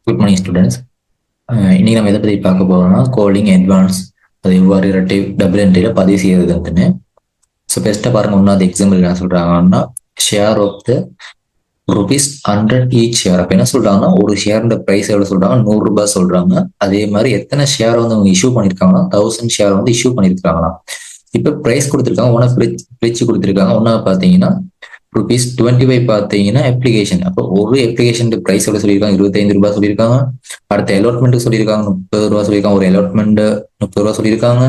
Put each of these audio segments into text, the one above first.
Good morning students. இன்னைக்கு நம்ம எதை பற்றி பார்க்க போறோம்னா கோடிங் அட்வான்ஸ் அது எவ்வாறு இரட்டை டபுள் என்ட்ரியில் பதிவு செய்யறது அப்படின்னு. ஸோ பெஸ்ட்டாக பாருங்க, ஒன்றாவது எக்ஸாம்பிள் என்ன சொல்றாங்கன்னா share of the ₹100 each share. அப்போ என்ன சொல்றாங்கன்னா ஒரு ஷேரோட ப்ரைஸ் எவ்வளோ சொல்றாங்க, ₹100 சொல்றாங்க. அதே மாதிரி எத்தனை ஷேர் வந்து அவங்க இஷ்யூ பண்ணியிருக்காங்கன்னா 1000 ஷேர் வந்து இஷ்யூ பண்ணியிருக்காங்களாம். இப்போ ப்ரைஸ் கொடுத்துருக்காங்க, ஒன்றா பிரிச்சு கொடுத்துருக்காங்க. ஒன்றா பார்த்தீங்கன்னா ₹25 பார்த்தீங்கன்னா அப்ளிகேஷன். அப்போ ஒரு அப்ளிகேஷன் பிரைஸ் எவ்வளவு சொல்லியிருக்காங்க, ₹25 சொல்லியிருக்காங்க. அடுத்த அலாட்மெண்ட் சொல்லியிருக்காங்க ₹30 சொல்லியிருக்காங்க. ஒரு அலாட்மெண்ட் ₹30 சொல்லியிருக்காங்க.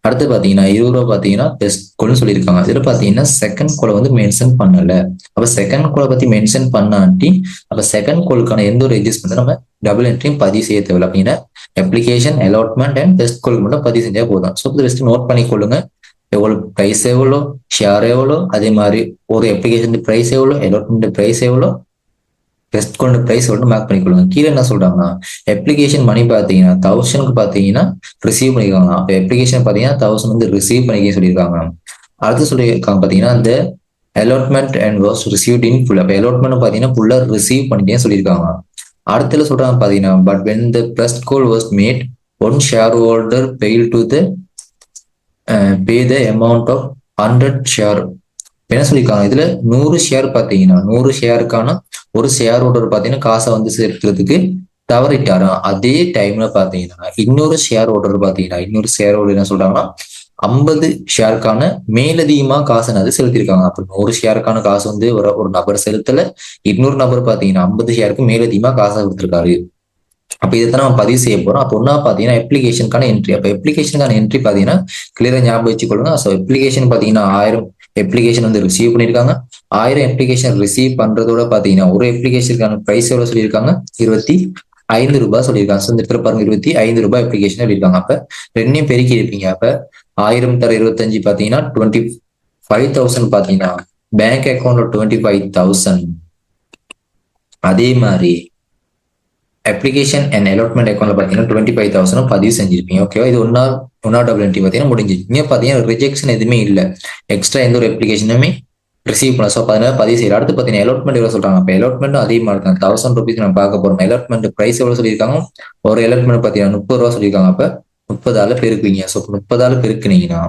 அடுத்து பாத்தீங்கன்னா ₹20 பாத்தீங்கன்னா பெஸ்ட் கோல்னு சொல்லியிருக்காங்க. இதுல பாத்தீங்கன்னா செகண்ட் கோலை வந்து மென்ஷன் பண்ணல. அப்ப செகண்ட் கோலை பத்தி மென்ஷன் பண்ணாட்டி அப்ப செகண்ட் கோலுக்கான எந்த ஒரு அட்ஜஸ்ட்மெண்ட் நம்ம டபுள் என்ட்ரியும் பதிவு செய்ய தேவையில்லை. அப்படின்னா அப்ளிகேஷன் அலாட்மெண்ட் அண்ட் பெஸ்ட் கோலுக்கு மட்டும் பதிவு செஞ்சா போதும். ஸோ ஜஸ்ட் நோட் பண்ணிக்கொள்ளுங்க, எவ்வளவு பிரைஸ் எவ்வளோ, ஷேர் எவ்வளோ, அதே மாதிரி ஒரு அப்ளிகேஷன் பிரைஸ் எவ்வளோ, அலாட்மெண்ட் பிரைஸ் எவ்வளோ, பெஸ்ட் கோல்டு பிரைஸ் எவ்வளோ மார்க் பண்ணிக்கொள்ளுங்க. கீழே என்ன சொல்றாங்கன்னா அப்ளிகேஷன் மணி பாத்தீங்கன்னா 1000க்கு பாத்தீங்கன்னா ரிசீவ் பண்ணிருக்காங்க. அப்ப அப்ளிகேஷன் பாத்தீங்கன்னா 1000 வந்து ரிசீவ் பண்ணிக்க சொல்லியிருக்காங்க. அடுத்து சொல்லியிருக்காங்க பாத்தீங்கன்னா இந்த allotment and was received in full. அப்ப அலாட்மெண்ட் பாத்தீங்கன்னா ஃபுல்லா ரிசீவ் பண்ணிட்டே சொல்லியிருக்காங்க. அடுத்துல சொல்றாங்க பாத்தீங்கன்னா but when the best call was made one share holder fail to the pay the amount of 100 share. என்ன சொல்லியிருக்காங்க, இதுல 100 ஷேர் பாத்தீங்கன்னா 100 ஷேருக்கான ஒரு ஷேர் ஹோல்டர் பாத்தீங்கன்னா காசை வந்து சேர்க்கிறதுக்கு தவறிட்டாராம். அதே டைம்ல பாத்தீங்கன்னா இன்னொரு ஷேர் ஹோல்டர் என்ன சொல்றாங்கன்னா 50 ஷேருக்கான மேலதிகமா காசு அது செலுத்திருக்காங்க. அப்ப 100 ஷேருக்கான காசு வந்து ஒரு நபர் செலுத்தல, இன்னொரு நபர் பாத்தீங்கன்னா 50 ஷேருக்கு மேலதிகமா காசை கொடுத்திருக்காரு. அப்ப இதைத்தான் நம்ம பதிவு செய்ய போறோம். அப்போ ஒன்னா பாத்தீங்கன்னா அப்ளிகேஷனுக்கான என்ட்ரி. அப்ப அப்ளிகேஷனுக்கான என்ட்ரி பாத்தீங்கன்னா கிளியரா ஞாபகம் வச்சுக்கொள்ளுங்க. ஸோ அப்ளிகேஷன் பாத்தீங்கன்னா 1000 அப்ளிகேஷன் வந்து ரிசீவ் பண்ணிருக்காங்க. 1000 அப்ளிகேஷன் ரிசீவ் பண்றதோட பாத்தீங்கன்னா ஒரு அப்ளிகேஷனுக்கான பிரைஸ் எவ்வளவு சொல்லியிருக்காங்க, ₹25 சொல்லியிருக்காங்க. ஸோ இந்த இடத்துல பாருங்க ₹25 அப்ளிகேஷன் சொல்லியிருக்காங்க. அப்ப ரெண்டையும் பெருக்கி இருப்பீங்க. அப்ப 1000 தர 25 பாத்தீங்கன்னா 25,000 பாத்தீங்கன்னா பேங்க் அக்கௌண்ட்ல 25,000. அதே மாதிரி அப்ளிகேஷன் அண்ட் அலாட்மெண்ட் அக்கௌண்ட்ல பாத்தீங்கன்னா 25,000 பதிவு செஞ்சிருப்பீங்க. ஓகேவா? இது ஒன்னா டபுள் என்ட்ரி பாத்தீங்கன்னா முடிஞ்சிருக்கு. இங்க பாத்தீங்கன்னா ரிஜெக்ஷன் எதுவுமே இல்லை, எக்ஸ்ட்ரா எந்த ஒரு அப்ளிகேஷனுமே ரிசீவ் பண்ணலாம். ஸோ அதனால பதிவு செய்யலாம். அடுத்து பாத்தீங்கன்னா அலாட்மெண்ட் எவ்வளவு சொல்றாங்க. அப்ப அலாட்மெண்ட் அதிகமா இருக்காங்க, ₹1000 நம்ம பார்க்க போறோம். அலாட்மெண்ட் பிரைஸ் எவ்வளவு சொல்லியிருக்காங்க, ஒரு அலாட்மெண்ட் பாத்தீங்கன்னா ₹30 சொல்லியிருக்காங்க. அப்ப 30ஆல பெருக்குவீங்க. ஸோ 30ஆல பெருக்குனீங்கன்னா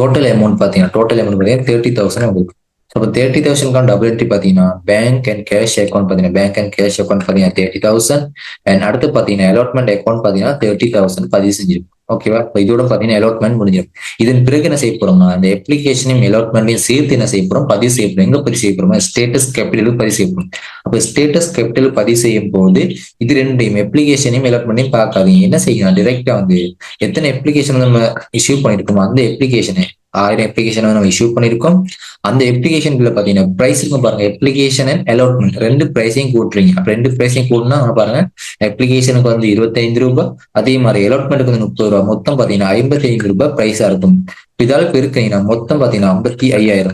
டோட்டல் அமௌண்ட் பாத்தீங்கன்னா 30,000 உங்களுக்கு. அப்போ 30,000 டபுள் என்ட்ரி பாத்தீங்கன்னா பேங்க் அண்ட் கேஷ் அக்கௌண்ட் பாத்தீங்கன்னா 30,000 அண்ட் அடுத்து பாத்தீங்கன்னா அலாட்மெண்ட் அக்கௌண்ட் பாத்தீங்கன்னா 30,000 பதிவு செஞ்சிருக்கும். ஓகேவா? இதோட பாத்தீங்கன்னா அலாட்மெண்ட் முடிஞ்சிடும். இதன் பிறகு என்ன செய்ய போறோம்னா இந்த அப்ளிகேஷனையும் அலாட்மெண்ட்டையும் சேர்த்து என்ன செய்ய போறோம், பதிவு செய்ய போறோம். எங்க பதிவு செய்ய போறோம், ஸ்டேட்டஸ் கேபிட்டலுக்கு பதிவு செய்ய போறோம். அப்ப ஸ்டேட்டஸ் கேபிட்டல் பதிவு செய்யும் போது இது ரெண்டையும் அப்ளிகேஷனையும் அலாட்மெண்ட்டையும் பார்க்காதீங்க. என்ன செய்யணும், டைரக்டா வந்து எத்தனை அப்ளிகேஷன் நம்ம இஷ்யூ பண்ணிருக்கோமோ அந்த அப்ளிகேஷனை 1000 அப்ளிகேஷன் நம்ம இஷ்யூ பண்ணிருக்கோம். அந்த அப்ளிகேஷன்ல பாத்தீங்கன்னா பிரைஸ் இருக்கும் பாருங்க, அப்ளிகேஷன் அண்ட் அலாட்மெண்ட் ரெண்டு பிரைஸையும் கூட்டுறீங்க. அப்ப ரெண்டு பிரைஸையும் கூட்டினா பாருங்க அப்ளிகேஷனுக்கு வந்து ₹25, அதே மாதிரி அலாட்மெண்ட்டுக்கு வந்து ₹30, மொத்தம் பாத்தீங்கன்னா ₹55 பிரைஸா இருக்கும். இதால பெருக்கீங்கன்னா மொத்தம் பாத்தீங்கன்னா 55,000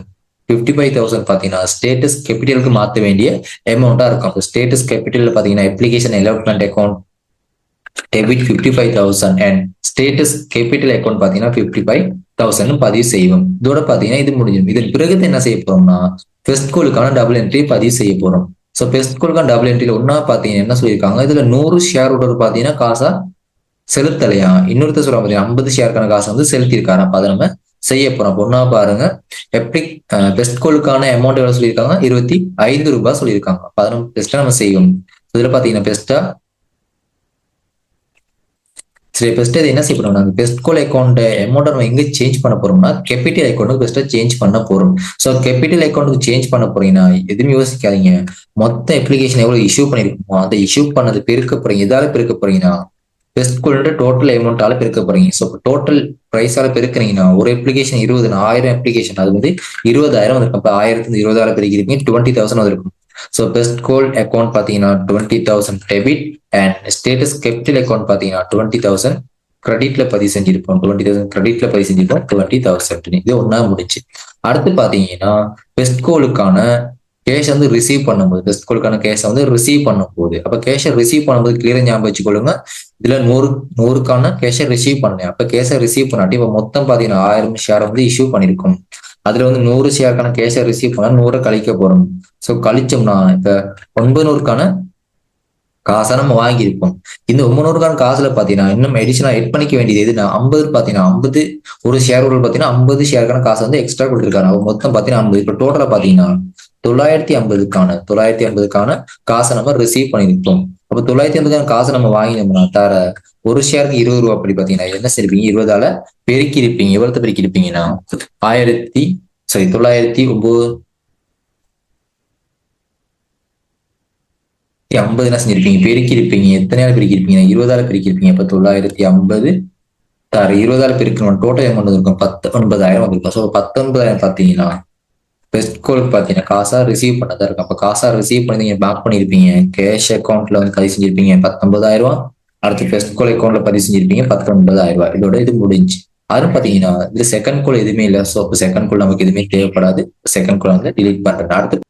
55,000 பாத்தீங்கன்னா ஸ்டேட்டஸ் கேபிட்டலுக்கு மாற்ற வேண்டிய அமௌண்டா இருக்கும். அப்போ ஸ்டேட்டஸ் கேபிட்டல் பாத்தீங்கன்னா application allotment account debit 55,000 and status capital account பாத்தீங்கன்னா 55,000 பதிவு செய்வோம். இதோட பாத்தீங்கன்னா இது முடிஞ்சிடும். இதன் பிறகு என்ன செய்ய போறோம்னா பெஸ்ட் கோலுக்கான டபுள் என்ட்ரி பதிவு செய்ய போறோம். ஸோ பெஸ்ட் கோலுக்கான டபுள் என்ட்ரில ஒன்னா பாத்தீங்கன்னா என்ன சொல்லியிருக்காங்க, இதுல 100 ஷேர் ஹோல்டர் பாத்தீங்கன்னா காசா செலுத்தலையா, இன்னொருத்தர் சொல்றாங்க பாத்தீங்கன்னா 50 ஷேருக்கான காசை வந்து செலுத்திருக்காரு. அப்ப அதை நம்ம செய்ய போறோம். ஒன்னா பாருங்க, பெஸ்ட் கோலுக்கான அமௌண்ட் எவ்வளவு சொல்லியிருக்காங்க, ₹25 சொல்லியிருக்காங்க. அப்ப அதை நம்ம பெஸ்டா நம்ம செய்வோம். இதுல பாத்தீங்கன்னா பெஸ்டா சரி, பெஸ்ட் இது என்ன செய்ய போறோம்னா பெஸ்ட் கோல் அக்கௌண்ட் அமௌண்ட் நம்ம எங்க சேஞ்ச் பண்ண போறோம்னா கேபிட்டல் அக்கௌண்ட்டுக்கு பெஸ்ட்டா சேஞ்ச் பண்ண போறோம். ஸோ கேபிட்டல் அக்கௌண்ட்டுக்கு சேஞ்ச் பண்ண போறீங்கன்னா எதுவுமே யோசிக்காதீங்க, மொத்த அப்ளிகேஷன் எவ்வளவு இஷ்யூ பண்ணிருக்கோமோ அதை இஷ்யூ பண்ணது பெருக்க போறீங்க. எதால பெருக்க போறீங்கன்னா பெஸ்ட் கோல்டு டோட்டல் அமௌண்டால பெருக்க போறீங்க. ஸோ டோட்டல் பிரைஸால பெருக்குறீங்கன்னா ஒரு அப்ளிகேஷன் 1000 அப்ளிகேஷன் அது வந்து 20,000 வந்திருக்கும். அப்ப 1000 20,000 பெருக்கிறீங்க 20,000 வந்திருக்கும். ஸோ பெஸ்ட் கோல் அக்கௌண்ட் பாத்தீங்கன்னா 20,000 debit and status capital account பாத்தீங்கன்னா 20,000 கிரெடிட்ல பதிவு செஞ்சிருப்போம். 20,000 கிரெடிட்ல பதிவு செஞ்சிருப்போம். 20,000 இது ஒன்னா முடிச்சு. அடுத்து பாத்தீங்கன்னா பெஸ்ட் கோலுக்கான கேஷ் வந்து ரிசீவ் பண்ணும்போது பெஸ்ட் கோலுக்கான கேஷ் வந்து ரிசீவ் பண்ணும்போது அப்ப கேஷை ரிசீவ் பண்ணும்போது கிளியரா ஞாபகம் வச்சுக்கொள்ளுங்க, இதுல 100க்கான கேஷை ரிசீவ் பண்ணேன். அப்ப கேஷை ரிசீவ் பண்ணாட்டி இப்ப மொத்தம் பாத்தீங்கன்னா 1000 ஷேர் வந்து இஷ்யூ பண்ணிருக்கும். அதுல வந்து 100 ஷேருக்கான கேஷை ரிசீவ் பண்ணா 100 கழிக்க போறோம். ஸோ கழிச்சோம்னா இப்ப 900க்கான காசா நம்ம வாங்கியிருப்போம். இந்த 900க்கான காசுல பாத்தீங்கன்னா இன்னும் எடிஷனலா எட் பண்ணிக்க வேண்டியது எதுனா 50 பாத்தீங்கன்னா 50 ஒரு ஷேர் ஹோல்டர் பாத்தீங்கன்னா 50 ஷேருக்கான காசு வந்து எக்ஸ்ட்ரா கொடுத்துருக்காங்க. மொத்தம் பாத்தீங்கன்னா 50. இப்ப டோட்டலா பாத்தீங்கன்னா 950க்கான காசை நம்ம ரிசீவ் பண்ணிருப்போம். அப்ப 950க்கான காசை நம்ம வாங்கினோம்னா தர ஒரு ஷேருக்கு 20 ரூபா. அப்படி பாத்தீங்கன்னா என்ன செய்வீங்க? 20ஆல பெருக்கி இருப்பீங்க. எவ்வளவு பெருக்கி இருப்பீங்கன்னா 950 என்ன செஞ்சிருப்பீங்க? பெருக்கி இருப்பீங்க. எத்தனையால பெருக்கி இருப்பீங்க? 20ஆல பெருக்கி இருப்பீங்க. அப்ப 950 தர 20ஆல பெருக்கணும். டோட்டல் அமௌண்ட் இருக்கும் 19,000 வந்திருக்கும். ஸோ 19,000 பாத்தீங்கன்னா பெஸ்ட் கோலுக்கு பாத்தீங்கன்னா காசா ரிசீவ் பண்ணதா இருக்கும். அப்ப காசா ரிசீவ் பண்ணி நீங்க பேக் பண்ணிருப்பீங்க. கேஷ் அக்கௌண்ட்ல வந்து பதிவு செஞ்சிருப்பீங்க 19,000. அடுத்து பெஸ்ட் கோல் அக்கௌண்ட்ல பதிவு செஞ்சிருப்பீங்க 19,000. இதோட இது முடிஞ்சு. அது பாத்தீங்கன்னா இது செகண்ட் கோல் எதுவுமே இல்லை. ஸோ செகண்ட் கோல் நமக்கு எதுவுமே தேவைப்படாது. செகண்ட் கோல் வந்து டிலீட் பண்றது. அடுத்து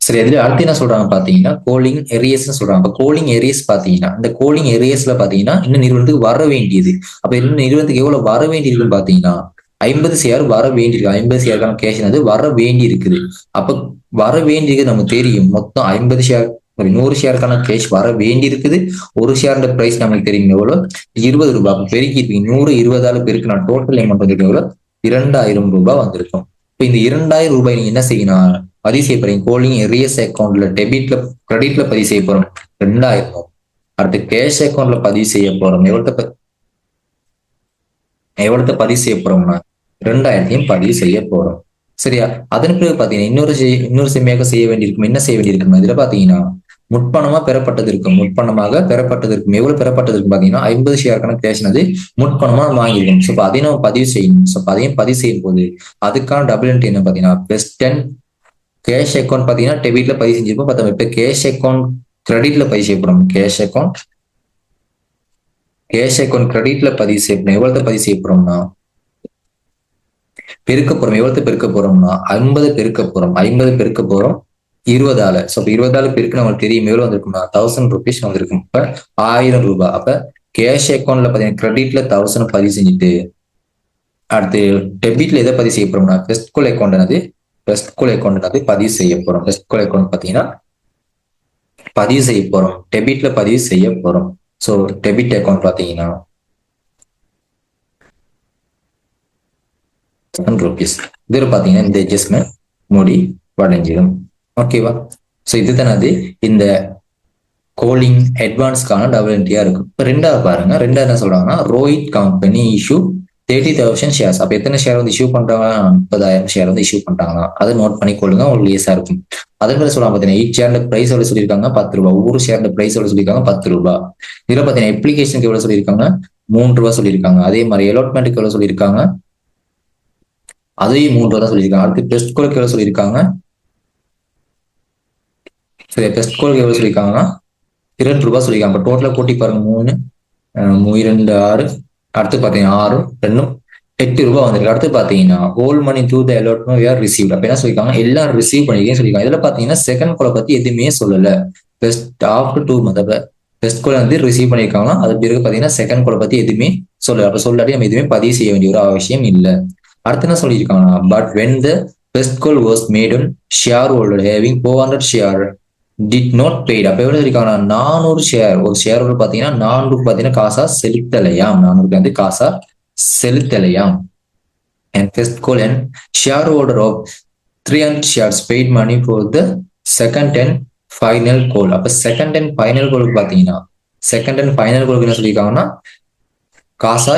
சரி, அதுல அடுத்து என்ன சொல்றாங்க பாத்தீங்கன்னா கோலிங் எரியர்ஸ் சொல்றாங்க. அப்ப கோலிங் எரியர்ஸ் பாத்தீங்கன்னா இந்த கோலிங் எரியர்ஸ்ல பாத்தீங்கன்னா இன்னும் நிறுவனத்துக்கு வர வேண்டியது. அப்ப இன்னும் நிறுவனத்துக்கு எவ்வளவு வர வேண்டியிருக்குன்னு பாத்தீங்கன்னா 50 ஷேர் வர வேண்டியிருக்கு. 50 ஷேருக்கான கேஷ் அது வர வேண்டி இருக்குது. அப்ப வர வேண்டியது நமக்கு தெரியும். மொத்தம் 50 ஷேர் 100 ஷேருக்கான கேஷ் வர வேண்டி இருக்குது. ஒரு ஷேர் பிரைஸ் நமக்கு தெரியும் எவ்வளவு? 20 ரூபாய். அப்ப பெருக்கி இருப்பீங்க. 100 20ஆல பெருக்கு நான் டோட்டல் அமௌண்ட் வந்து எவ்வளவு? 2,000 ரூபாய் வந்திருக்கும். இப்ப இந்த 2,000 ரூபாய் நீங்க என்ன செய்யணும்? பதிவு செய்ய போறீங்க. கோலிங் எரியர்ஸ் அக்கௌண்ட்ல டெபிட்ல கிரெடிட்ல பதிவு செய்ய போறோம் 2,000. அடுத்து கேஷ் அக்கௌண்ட்ல பதிவு செய்ய போறோம். எவ்வளவு பதிவு செய்ய போறோம்னா 2,000 பதிவு செய்ய போறோம். சரியா? அதன் பிறகு பாத்தீங்கன்னா இன்னொரு செம்மையாக செய்ய வேண்டியிருக்கும். என்ன செய்ய வேண்டியிருக்கும்? இதுல பாத்தீங்கன்னா முற்பணமா பெறப்பட்டது இருக்கும். முற்பணமாக பெறப்பட்டது இருக்கும். எவ்வளவு பெறப்பட்டது இருக்கும் பாத்தீங்கன்னா 50 ஷேருக்கான கேஷ் அது முற்பணமா வாங்கியிருக்கணும். ஸோ அதையும் நம்ம பதிவு செய்யணும். ஸோ அதையும் பதிவு செய்யும் போது அதுக்கான டபுள் என்ட்ரி என்ன பாத்தீங்கன்னா பெஸ்ட் கேஷ் அக்கௌண்ட் பாத்தீங்கன்னா டெபிட்ல பதிவு செஞ்சிருப்போம். பார்த்தா இப்ப கேஷ் அக்கௌண்ட் கிரெடிட்ல பதிவு செய்யப்படும். கேஷ் அக்கௌண்ட் கிரெடிட்ல பதிவு செய்யப்படும். எவ்வளவு பதிவு செய்யப்படும்னா பெருக்க போறோம். எவ்வளவு பெருக்க போறோம்னா 50 பெருக்க போறோம். 50 பெருக்க போறோம் 20ஆல. ஸோ 20ஆல பெருக்கு நம்மளுக்கு தெரியும் எவ்வளவு வந்திருக்கும்னா 1000 rupees வந்திருக்கும். இப்ப 1000 ரூபாய். அப்ப கேஷ் அக்கௌண்ட்ல பாத்தீங்கன்னா கிரெடிட்ல 1000 பதிவு செஞ்சுட்டு அடுத்து டெபிட்ல எதை பதிவு செய்ய போறோம்னா பெஸ்ட் கோல் அக்கௌண்ட் பதிவு செய்ய போறோம். பெஸ்ட் கோல் அக்கௌண்ட் பாத்தீங்கன்னா பதிவு செய்ய போறோம். டெபிட்ல பதிவு செய்ய போறோம். ஸோ டெபிட் அக்கௌண்ட் பாத்தீங்கன்னா ₹7. இதுல பாத்தீங்கன்னா இந்த அட்ஜஸ்ட்மெண்ட் முடிவடைஞ்சிடும். ஓகேவா? ஸோ இதுதான் அது இந்த கோலிங் அட்வான்ஸ்க்கான டபுள் என்ட்ரியா இருக்கும். இப்போ ரெண்டாவது பாருங்க. ரெண்டாவது என்ன சொல்றாங்கன்னா ரோஹித் கம்பெனி இஷ்யூ 30,000 ஷேர்ஸ். அப்ப எத்தனை ஷேர் வந்து இஷ்யூ பண்றாங்க? 30,000 ஷேர் வந்து இஷ்யூ பண்றாங்க. அதை நோட் பண்ணிக்கொள்ளுங்க, உங்களுக்கு ஈஸியா இருக்கும். அதே மாதிரி சொல்லலாம் பாத்தீங்கன்னா 8 ஷேர்ல பிரைஸ் எவ்வளவு சொல்லியிருக்காங்க? 10 ரூபாய். ஒவ்வொரு ஷேர்ல பிரைஸ் எவ்வளவு சொல்லியிருக்காங்க? 10 ரூபாய். இதுல பாத்தீங்கன்னா அப்ளிகேஷனுக்கு எவ்வளவு சொல்லியிருக்காங்க? 3 ரூபாய் சொல்லியிருக்காங்க. அதே மாதிரி அலாட்மெண்ட்டுக்கு எவ்வளவு சொல்லியிருக்காங்க? அதையும் 3 ரூபாய் தான் சொல்லியிருக்காங்க. அடுத்து பெஸ்ட் கோலுக்கு எவ்வளவு சொல்லியிருக்காங்க? சரி, பெஸ்ட் கோலுக்கு எவ்வளவு சொல்லியிருக்காங்கன்னா 2 ரூபாய் சொல்லியிருக்காங்க. அப்ப டோட்டலா கூட்டி பாருங்க. 3 2 6. அடுத்து பாத்தீங்கன்னா 6 2 8 ரூபாய் வந்திருக்கு. அடுத்து பாத்தீங்கன்னா all money through the allotment we are received. அப்ப என்ன சொல்லிருக்காங்க? எல்லாம் ரிசீவ் பண்ணிருக்கேன்னு சொல்லிருக்காங்க. இதுல பாத்தீங்கன்னா செகண்ட் கோலை பத்தி எதுவுமே சொல்லல. பெஸ்ட் ஆஃப்டர் 2 மந்த் பெஸ்ட் கோலை வந்து ரிசீவ் பண்ணிருக்காங்கன்னா அது பிறகு பாத்தீங்கன்னா செகண்ட் கோலை பத்தி எதுவுமே சொல்லல. அப்ப சொல்லாட்டி நம்ம எதுவுமே பதிவு செய்ய வேண்டிய ஒரு அவசியம் இல்லை. அடுத்து என்ன சொல்லியிருக்காங்கன்னா but when the best call was mat on share holder having 400 share did not paid. அப்ப எவ்வளவு இருக்காங்கன்னா 400 ஷேர். ஒரு ஷேர் ஹோல்டர் பாத்தீங்கன்னா 400 பாத்தீங்கன்னா காசா செலுத்தலையாம். 400 வந்து காசா செலுத்தலையாம். And first call and shareholder of 300 shares paid money for the second and final call. அப்ப second and final கோலுக்கு பாத்தீங்கன்னா second and final கோலுக்கு என்ன சொல்லியிருக்காங்கன்னா காசா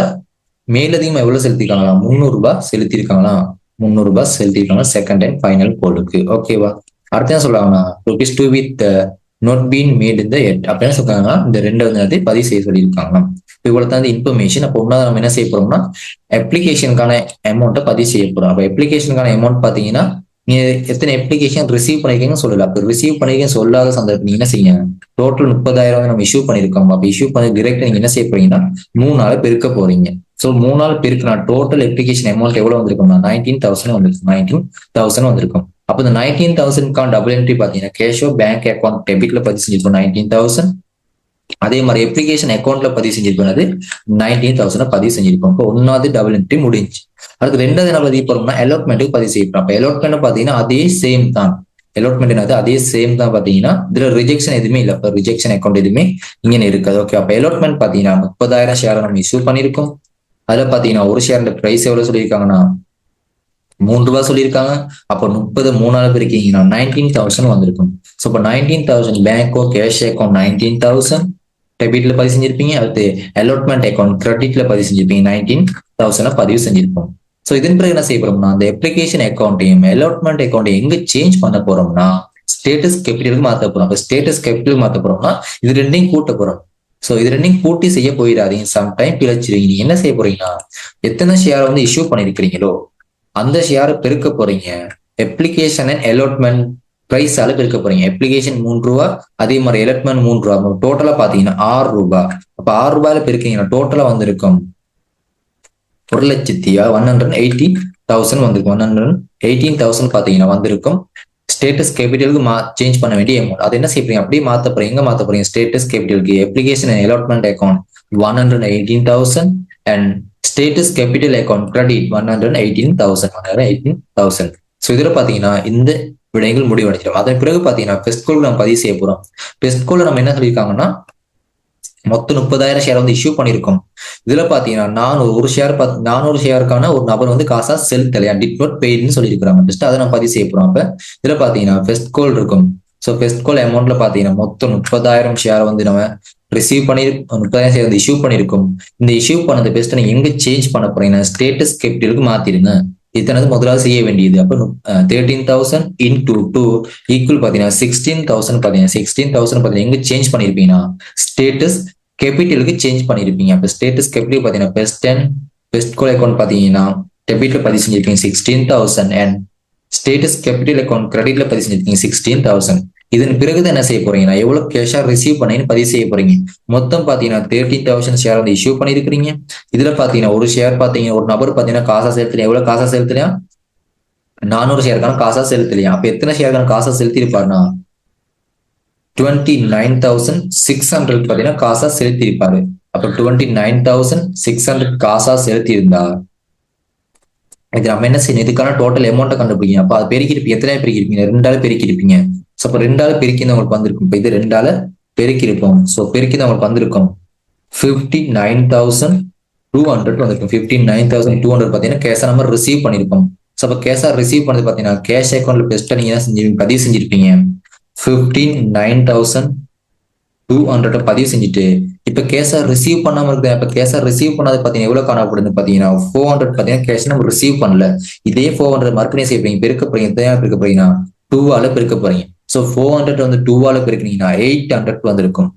மேலதிகமா எவ்வளவு செலுத்திருக்காங்களா? 300 ரூபாய் செலுத்திருக்காங்களா? 300 ரூபாய் செலுத்திருக்காங்க செகண்ட் அண்ட் ஃபைனல் கோலுக்கு. ஓகேவா? அடுத்து என்ன சொல்றாங்கன்னா rupees 2 with not been made இந்த எட். அப்ப என்ன சொல்றாங்கன்னா இந்த ரெண்டு வந்து பதிவு செய்ய சொல்லியிருக்காங்க. இவ்வளவு தான் இன்ஃபர்மேஷன். அப்போ ஒன்னாவது நம்ம என்ன செய்ய போறோம்னா அப்ளிகேஷனுக்கான அமௌண்ட்டை பதிவு செய்ய போறோம். அப்ப அப்ளிகேஷனுக்கான அமௌண்ட் பாத்தீங்கன்னா நீங்க எத்தனை அப்ளிகேஷன் ரிசீவ் பண்ணிருக்கீங்கன்னு சொல்லல. அப்ப ரிசீவ் பண்ணிருக்கீங்க சொல்லாத சந்தர்ப்பம் நீங்க என்ன செய்யுங்க? டோட்டல் 30,000 நம்ம இஷ்யூ பண்ணிருக்கோம். அப்ப இஷ்யூ பண்ணி டிரெக்ட் நீங்க என்ன செய்ய போறீங்கன்னா 3 நாள் பெருக்க போறீங்க. சோ 3 நாள் பெருக்கினா டோட்டல் அப்ளிகேஷன் அமௌண்ட் எவ்வளவு வந்திருக்கும்னா 19,000 வந்திருக்கும். 19,000 வந்திருக்கும். அப்ப இந்த 19,000 டபுள் என்ட்ரி பாத்தீங்கன்னா கேஷோ பேங்க் அக்கௌண்ட் டெபிட்ல பதிவு செஞ்சிருக்கோம் 19,000. அதே மாதிரி அப்ளிகேஷன் அக்கௌண்ட்ல பதிவு செஞ்சிருப்பது 19,000 பதிவு செஞ்சிருப்போம். இப்போ ஒன்னாவது டபுள் என்ட்ரி முடிஞ்சு. அதுக்கு ரெண்டாவது என்ன பதிவு போறோம்னா அலாட்மெண்ட்டுக்கு பதிவு செய்யப்போம். அப்ப அலாட்மெண்ட் பாத்தீங்கன்னா அதே சேம் தான். அலாட்மெண்ட் என்னது அதே சேம் தான் பாத்தீங்கன்னா இதுல ரிஜெக்ஷன் எதுவுமே இல்லை. இப்போ ரிஜெக்ஷன் அக்கௌண்ட் எதுவுமே இங்கே இருக்காது. ஓகே, அப்ப அலாட்மெண்ட் பாத்தீங்கன்னா 30,000 ஷேர் நம்ம இஷ்யூ பண்ணிருக்கோம். அதுல பாத்தீங்கன்னா ஒரு ஷேர் பிரைஸ் எவ்வளவு சொல்லியிருக்காங்கன்னா ₹3 சொல்லியிருக்காங்க. அப்போ 30 3ஆல பெருக்கீங்கன்னா 19,000 வந்திருக்கும். ஸோ இப்போ 19,000 பேங்கோ கேஷ் அக்கௌண்ட் 19,000 டெபிட்ல பதிவு செஞ்சிருப்பீங்க. அடுத்து அலாட்மெண்ட் அக்கௌண்ட் கிரெடிட்ல பதிவு செஞ்சிருப்பீங்க. 19,000 பதிவு செஞ்சிருப்போம். ஸோ இதன் பிறகு என்ன செய்ய போறோம்னா அந்த அப்ளிகேஷன் அக்கௌண்ட்டையும் அலாட்மெண்ட் அக்கௌண்ட்டையும் எங்க சேஞ்ச் பண்ண போறோம்னா ஸ்டேட்டஸ் கேபிட்டலுக்கு மாத்த போறோம். இப்போ ஸ்டேட்டஸ் கேபிட்டல் மாத்த போறோம்னா இது ரெண்டையும் கூட்ட போறோம். ஸோ இது ரெண்டையும் கூட்டி செய்ய போயிடாதீங்க. சம்டைம் பிழைச்சிருவீங்க. நீங்க என்ன செய்ய போறீங்கன்னா எத்தனை ஷேர் வந்து இஷ்யூ பண்ணிருக்கிறீங்களோ அந்த ஷேரை பெருக்க போறீங்க. அப்ளிகேஷன் அண்ட் அலாட்மெண்ட் பிரைஸால பெருக்க போறீங்க. அப்ளிகேஷன் ₹3, அதே மாதிரி அலாட்மெண்ட் ₹3. டோட்டலா பாத்தீங்கன்னா ₹6. அப்ப ₹6 பெருக்கீங்கன்னா டோட்டலா வந்திருக்கும் 1,180,000 வந்திருக்கும். 118,000 பாத்தீங்கன்னா வந்திருக்கும். ஸ்டேட்டஸ் கேபிட்டலுக்கு சேஞ்ச் பண்ண வேண்டிய அமௌண்ட் அது என்ன செய்யறீங்க அப்படியே மாத்த போறீங்க. எங்க மாத்த போறீங்க? ஸ்டேட்டஸ் கேபிட்டலுக்கு application and allotment account 118,000 and status capital account credit 118,000. So இதுல பாத்தீங்கன்னா இந்த விடயங்கள் முடிவடைஞ்சிடும். அதன் பிறகு பாத்தீங்கன்னா பெஸ்ட் கோல் நம்ம பதிவு செய்ய போறோம். பெஸ்ட் கோல் நம்ம என்ன சொல்லியிருக்காங்கன்னா மொத்தம் 30,000 ஷேர் வந்து இஷ்யூ பண்ணிருக்கோம். இதுல பாத்தீங்கன்னா 400 ஷேருக்கான ஒரு நபர் வந்து காசா செலுத்தலையா டிட் நாட் பெய்டுன்னு சொல்லியிருக்காங்க. ஃபர்ஸ்ட் அதை நம்ம பதிவு செய்ய போறோம். அப்ப இதுல பாத்தீங்கன்னா பெஸ்ட் கோல் இருக்கும். ஸோ பெஸ்ட் கோல் அமௌண்ட்ல பாத்தீங்கன்னா மொத்தம் 30,000 ஷேர் வந்து நம்ம ரிசீவ் பண்ணி 30,000 ஷேர் வந்து இஷ்யூ பண்ணிருக்கோம். இந்த இஷ்யூ பண்ணது பெஸ்ட் நீங்க எங்க சேஞ்ச் பண்ண போறீங்கன்னா ஸ்டேட்டஸ் கேபிட்டலுக்கு மாத்திருங்க. இத்தனை முதலாவது செய்ய வேண்டியது. அப்ப 13,000 into 2 ஈக்குவல் பாத்தீங்கன்னா 16,000. பாத்தீங்கன்னா 16,000 பாத்தீங்கன்னா எங்க சேஞ்ச் பண்ணிருப்பீங்கன்னா ஸ்டேட்டஸ் கேபிட்டலுக்கு சேஞ்ச் பண்ணிருப்பீங்க. அப்ப ஸ்டேட்டஸ் கேபிட்டல் பாத்தீங்கன்னா பெஸ்ட் கோல் அக்கௌண்ட் பாத்தீங்கன்னா டெபிட்ல பதிவு செஞ்சிருப்பீங்க 16,000 அண்ட் ஸ்டேட்டஸ் கேபிட்டல் அக்கௌண்ட் கிரெடிட்ல பதிவு செஞ்சிருப்பீங்க 16,000. இதன் பிறகுதான் என்ன செய்ய போறீங்கன்னா எவ்வளவு கேஷா ரிசீவ் பண்ணீங்கன்னு பதிவு செய்ய போறீங்க. மொத்தம் பாத்தீங்கன்னா 13,000 ஷேர் வந்து இஷ்யூ பண்ணிருக்கீங்க. இதுல பாத்தீங்கன்னா ஒரு ஷேர் பாத்தீங்கன்னா ஒரு நபர் பாத்தீங்கன்னா காசா செலுத்தலையா? எவ்வளவு காசா செலுத்தலையா? 400 ஷேருக்கான காசா செலுத்தலையா? அப்ப எத்தனை ஷேருக்கான காசா செலுத்தி இருப்பாருன்னா 29,600 பாத்தீங்கன்னா காசா செலுத்தி இருப்பாரு. அப்ப 29,600 காசா செலுத்தி இருந்தா இது நம்ம என்ன செய்யணும்? இதுக்கான டோட்டல் அமௌண்ட்டை கண்டுபிடிக்கணும். அப்ப அது பெருக்கிருப்பீங்க. எத்தனை பெருக்கிருப்பீங்க? 2ஆல பெருக்கிருப்பீங்க. ஸோ அப்ப 2ஆல பெருக்கி உங்களுக்கு வந்திருக்கும். இப்ப இது 2ஆல பெருக்கிருப்போம். ஸோ பெருக்கி உங்களுக்கு வந்திருக்கும் 59,200 வந்திருக்கும். 59,200 பாத்தீங்கன்னா கேஷா நம்ம ரிசீவ் பண்ணிருப்போம். ஸோ அப்ப கேஷா ரிசீவ் பண்ணது பாத்தீங்கன்னா கேஷ் அக்கௌண்ட்ல பெஸ்ட்டா நீங்க என்ன செஞ்சிருப்பீங்க? பதிவு செஞ்சிருப்பீங்க 59,200 பதிவு செஞ்சுட்டு இப்ப கேஷா ரிசீவ் பண்ணாம இருக்கு. இப்ப கேஷா ரிசீவ் பண்ணது பாத்தீங்கன்னா எவ்வளவு காணப்படுதுன்னு பாத்தீங்கன்னா 400 பாத்தீங்கன்னா கேஷ் நம்ம ரிசீவ் பண்ணல. இதே 400 மறுபடியும் செய்ய போறீங்க. பெருக்க போறீங்க. எத்தனை பெருக்க போறீங்கன்னா 2ஆல பெருக்க போறீங்க. ஸோ 400 வந்து 2ஆல பெருக்கினீங்கன்னா 800 வந்திருக்கும்.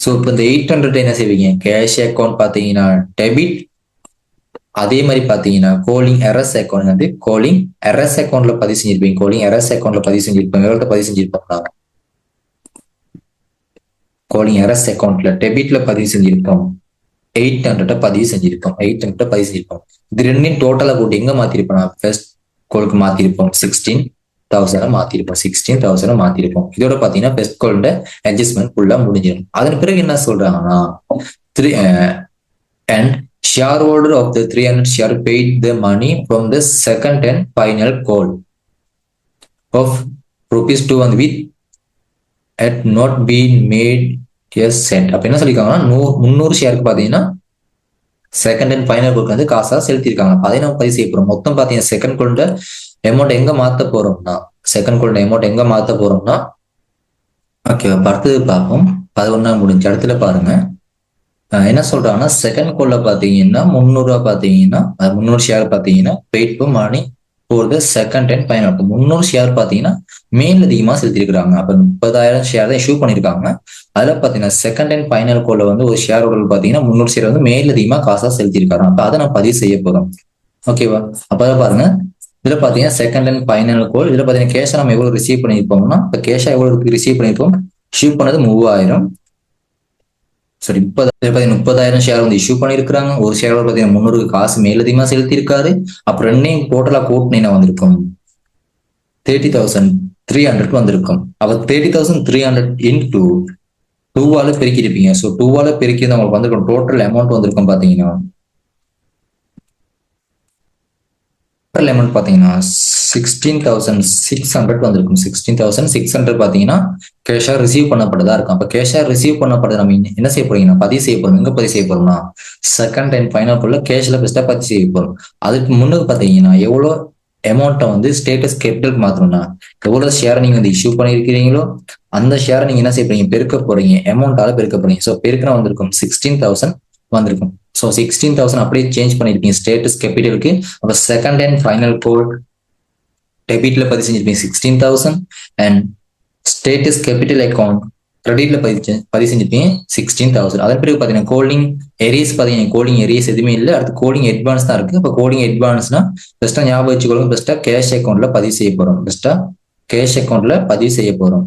ஸோ இப்போ இந்த 800 என்ன செய்வீங்க? கேஷ் அக்கௌண்ட் பாத்தீங்கன்னா டெபிட். அதே மாதிரி பாத்தீங்கன்னா கோலிங் எரஸ் அக்கௌண்ட் வந்து கோலிங் எரஸ் அக்கௌண்ட்ல பதிவு செஞ்சிருப்பீங்க. கோலிங் எரஸ் அக்கௌண்ட்ல பதிவு செஞ்சிருப்பாங்க. எவ்வளவு பதிவு செஞ்சிருப்பாங்க? கோலிங் எரஸ் அக்கௌண்ட்ல டெபிட்ல பதிவு செஞ்சிருப்போம். 800 பதிவு செஞ்சிருப்போம். 800 பதிவு செஞ்சிருப்போம். இது ரெண்டையும் டோட்டலா போட்டு எங்க மாத்திருப்போம்? ஃபர்ஸ்ட் கோலுக்கு மாத்திருப்போம் 16,000 மாத்திருப்போம். 16,000 மாத்திருப்போம். இதோட பாத்தீங்கன்னா பெஸ்ட் கோலோட அட்ஜஸ்ட்மெண்ட் ஃபுல்லா முடிஞ்சிடும். அதன் பிறகு என்ன சொல்றாங்கன்னா and shareholder of the 300 share paid the money from the second and final call of ₹2 with had not been made a cent. அப்ப என்ன சொல்லிருக்காங்கன்னா 300 ஷேருக்கு பாத்தீங்கன்னா செகண்ட் அண்ட் ஃபைனல் கோலுக்கு வந்து காசா செலுத்திருக்காங்க. அதை நம்ம பதிவு செய்ய போறோம். மொத்தம் பாத்தீங்கன்னா செகண்ட் கோல்ட அமௌண்ட் எங்க மாத்த போறோம்னா ஓகே அடுத்தது பார்ப்போம். 11 முடிஞ்ச இடத்துல பாருங்க என்ன சொல்றாங்கன்னா செகண்ட் கோல்ல பாத்தீங்கன்னா 300 பாத்தீங்கன்னா 300 ஷேர் பாத்தீங்கன்னா paid to money for the second and final. 300 share பாத்தீங்கன்னா மேல் அதிகமா செலுத்திருக்காங்க. அப்ப 30,000 ஷேர் தான் இஷ்யூ பண்ணிருக்காங்க. அதுல பாத்தீங்கன்னா செகண்ட் அண்ட் ஃபைனல் கோல்ல வந்து ஒரு ஷேர் ஹோல்டர் பாத்தீங்கன்னா 300 ஷேர் வந்து மேல் அதிகமா காசா செலுத்திருக்காங்க. அப்ப அதை நம்ம பதிவு செய்ய போறோம். ஓகேவா? அப்பதான் பாருங்க இதுல பாத்தீங்கன்னா செகண்ட் அண்ட் ஃபைனல் கோல். இதுல பாத்தீங்கன்னா கேஷா நம்ம எவ்வளவு ரிசீவ் பண்ணிருப்போம்னா இப்ப கேஷா எவ்வளவு ரிசீவ் பண்ணிருப்போம்? இஷ்யூ பண்ணது 3,000. சரி 30,000 ஷேர் வந்து இஷ்யூ பண்ணிருக்காங்க. ஒரு ஷேர் பாத்தீங்கன்னா 300 காசு மேலதிகமா செலுத்தி இருக்காரு. அப்புறம் ரெண்டையும் டோட்டலா கூட்டினா வந்திருக்கும் 30,300 வந்திருக்கும். அப்ப 30,300 into 2ஆல பெருக்கிருப்பீங்க. ஸோ 2ஆல பெருக்கி உங்களுக்கு வந்திருக்கும் டோட்டல் அமௌண்ட் வந்திருக்கும் பாத்தீங்கன்னா அமௌண்ட் பார்த்தீங்கன்னா 16,600 வந்திருக்கும். 16,600 பார்த்தீங்கன்னா கேஷா ரிசீவ் பண்ணப்பட்டதா இருக்கும். அப்போ கேஷா ரிசீவ் பண்ணப்பட்டது நம்ம என்ன செய்ய போறீங்கன்னா பதிவு செய்ய போறோம். எங்க பதிவு செய்ய போறோம்னா செகண்ட் அண்ட் ஃபைனல் குள்ள கேஷ்ல பெஸ்டா பதிவு செய்ய போறோம். அதுக்கு முன்னுக்கு பார்த்தீங்கன்னா எவ்வளோ அமௌண்ட்டை வந்து ஸ்டேட்டஸ் கேபிட்டலுக்கு மாத்தணும்னா எவ்வளவு ஷேர் நீங்க வந்து இஷ்யூ பண்ணிருக்கிறீங்களோ அந்த ஷேரை நீங்க என்ன செய்ய போறீங்க பெருக்க போறீங்க, அமௌண்டால பெருக்க போறீங்க. ஸோ பெருக்கின வந்திருக்கும் 16,000 வந்திருக்கும். ஸோ 16,000 அப்படியே சேஞ்ச் பண்ணிருக்கீங்க ஸ்டேட்டஸ் கேபிட்டலுக்கு. அப்ப செகண்ட் அண்ட் ஃபைனல் கோட் டெபிட்ல பதிவு செஞ்சிருப்பீங்க 16,000 அண்ட் ஸ்டேட்டஸ் கேபிட்டல் அக்கௌண்ட் கிரெடிட்ல பதிவு செஞ்சிருப்பீங்க 16,000. அதன் பிறகு பாத்தீங்கன்னா கோலிங் ஏரியாஸ் பாத்தீங்கன்னா கோலிங் ஏரியாஸ் எதுவுமே இல்லை, அடுத்து கோலிங் அட்வான்ஸ் தான் இருக்கு. இப்போ கோலிங் அட்வான்ஸ்னா பெஸ்டா ஞாபகம் வச்சுக்கொள்ளுங்க, பெஸ்டா கேஷ் அக்கௌண்ட்ல பதிவு செய்ய போறோம். பெஸ்டா கேஷ் அக்கௌண்ட்ல பதிவு செய்ய போறோம்.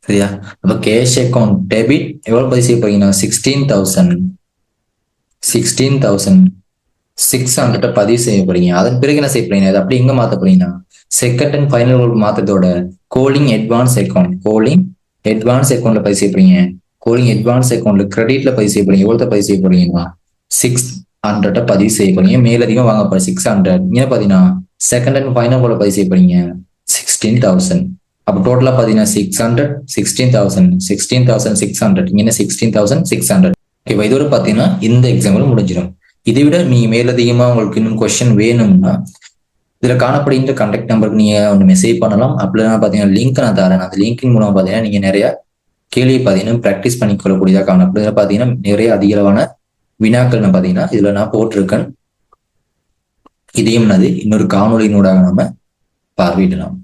சரியா? அப்ப கேஷ் அக்கௌண்ட் டெபிட் எவ்வளவு பதிவு செய்ய போறீங்கன்னா 16,600 பதிவு செய்ய போறீங்க. அதன் பிறகு என்ன செய்ய போறீங்க, அது அப்படி எங்க மாத்த போறீங்கன்னா செகண்ட் அண்ட் ஃபைனல் மாத்தத்தோட கோலிங் அட்வான்ஸ் அக்கௌண்ட்ல பதிவு செய்ய போறீங்க. கோலிங் அட்வான்ஸ் அக்கௌண்ட்ல கிரெடிட்ல பதிவு செய்ய போறீங்க. எவ்வளவு பதிவு செய்ய போறீங்கன்னா 600 பதிவு செய்ய போறீங்க. மேலதிகமா வாங்க போற 600 ஏன் பாத்தீங்கன்னா செகண்ட் அண்ட் ஃபைனல் கோல பதிவு செய்ய போறீங்க 16,000. அப்ப டோட்டலா பாத்தீங்கன்னா 600 16,000 16,600 இங்க 16,600. ஓகேவா? இதோட பாத்தீங்கன்னா இந்த எக்ஸாம்பிள் முடிஞ்சிடும். இதை விட நீங்க மேலதிகமா உங்களுக்கு இன்னும் கொஸ்டின் வேணும்னா இதுல காணப்படுகின்ற கான்டாக்ட் நம்பருக்கு நீங்க ஒன்று மெசேஜ் பண்ணலாம். அப்படின்னா பாத்தீங்கன்னா லிங்க் நான் தரேன். அந்த லிங்கின் மூலமா பாத்தீங்கன்னா நீங்க நிறைய கேள்வி பாத்தீங்கன்னா பிராக்டிஸ் பண்ணிக்கொள்ளக்கூடியதா காணப்படுது. பாத்தீங்கன்னா நிறைய அதிகளவான வினாக்கள் பாத்தீங்கன்னா இதுல நான் போட்டிருக்கேன். இதையும் இன்னொரு காணொலியினூடாக நம்ம பார்வையிடலாம்.